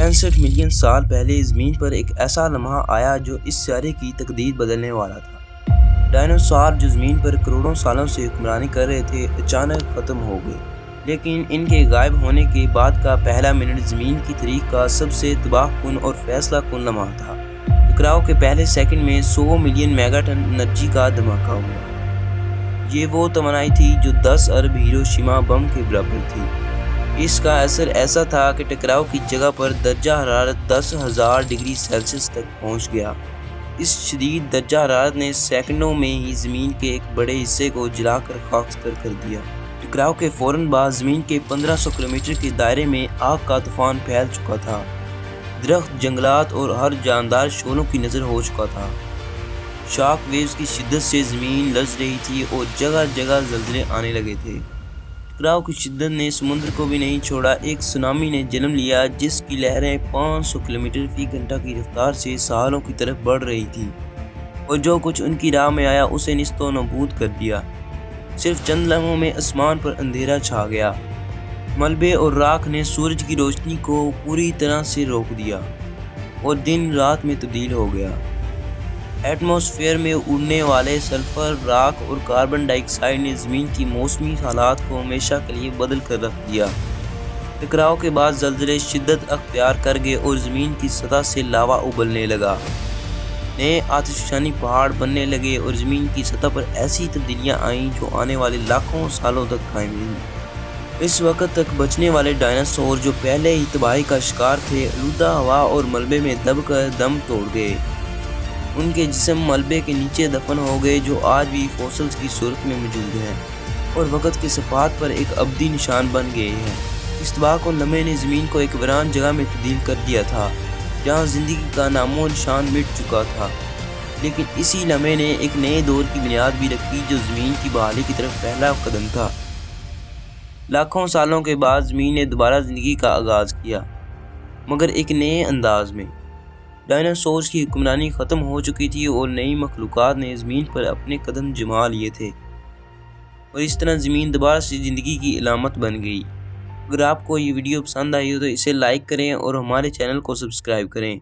65 million سال پہلے زمین پر ایک ایسا لمحہ آیا جو اس سیارے کی تقدیر بدلنے والا تھا۔ ڈائناسور جو زمین پر کروڑوں سالوں سے حکمرانی کر رہے تھے اچانک ختم ہو گئے، لیکن ان کے غائب ہونے کے بعد کا پہلا منٹ زمین کی تاریخ کا سب سے تباہ کن اور فیصلہ کن لمحہ تھا۔ ٹکراؤ کے پہلے سیکنڈ میں 100 ملین میگا ٹن انرجی کا دھماکہ ہوا۔ یہ وہ توانائی تھی جو 10 ارب ہیروشیما بم کے برابر تھی۔ اس کا اثر ایسا تھا کہ ٹکراؤ کی جگہ پر درجہ حرارت 10,000 ڈگری سیلسیس تک پہنچ گیا۔ اس شدید درجہ حرارت نے سیکنڈوں میں ہی زمین کے ایک بڑے حصے کو جلا کر خاکستر کر دیا۔ ٹکراؤ کے فوراً بعد زمین کے 1500 کلومیٹر کے دائرے میں آگ کا طوفان پھیل چکا تھا۔ درخت، جنگلات اور ہر جاندار شعلوں کی نظر ہو چکا تھا۔ شاک ویوز کی شدت سے زمین لرز رہی تھی اور جگہ جگہ زلزلے آنے لگے تھے۔ ٹکراؤ کی شدت نے سمندر کو بھی نہیں چھوڑا۔ ایک سونامی نے جنم لیا جس کی لہریں 500 کلومیٹر فی گھنٹہ کی رفتار سے ساحلوں کی طرف بڑھ رہی تھی، اور جو کچھ ان کی راہ میں آیا اسے نیست و نابود کر دیا۔ صرف چند لمحوں میں آسمان پر اندھیرا چھا گیا۔ ملبے اور راکھ نے سورج کی روشنی کو پوری طرح سے روک دیا اور دن رات میں تبدیل ہو گیا۔ ایٹماسفیئر میں اڑنے والے سلفر، راکھ اور کاربن ڈائی آکسائیڈ نے زمین کی موسمی حالات کو ہمیشہ کے لیے بدل کر رکھ دیا۔ ٹکراؤ کے بعد زلزلے شدت اختیار کر گئے اور زمین کی سطح سے لاوا ابلنے لگا۔ نئے آتشفشانی پہاڑ بننے لگے اور زمین کی سطح پر ایسی تبدیلیاں آئیں جو آنے والے لاکھوں سالوں تک قائم رہیں۔ اس وقت تک بچنے والے ڈائناسور جو پہلے ہی تباہی کا شکار تھے، آلودہ ہوا اور ملبے میں دب کر دم توڑ گئے۔ ان کے جسم ملبے کے نیچے دفن ہو گئے جو آج بھی فوسلز کی صورت میں موجود ہیں اور وقت کے صفحات پر ایک ابدی نشان بن گئے ہیں۔ اس تباہ کن لمحے نے زمین کو ایک ویران جگہ میں تبدیل کر دیا تھا جہاں زندگی کا نام و نشان مٹ چکا تھا، لیکن اسی لمحے نے ایک نئے دور کی بنیاد بھی رکھی جو زمین کی بحالی کی طرف پہلا قدم تھا۔ لاکھوں سالوں کے بعد زمین نے دوبارہ زندگی کا آغاز کیا، مگر ایک نئے انداز میں۔ ڈائناسورز کی حکمرانی ختم ہو چکی تھی اور نئی مخلوقات نے زمین پر اپنے قدم جما لیے تھے، اور اس طرح زمین دوبارہ سے زندگی کی علامت بن گئی۔ اگر آپ کو یہ ویڈیو پسند آئی ہو تو اسے لائک کریں اور ہمارے چینل کو سبسکرائب کریں۔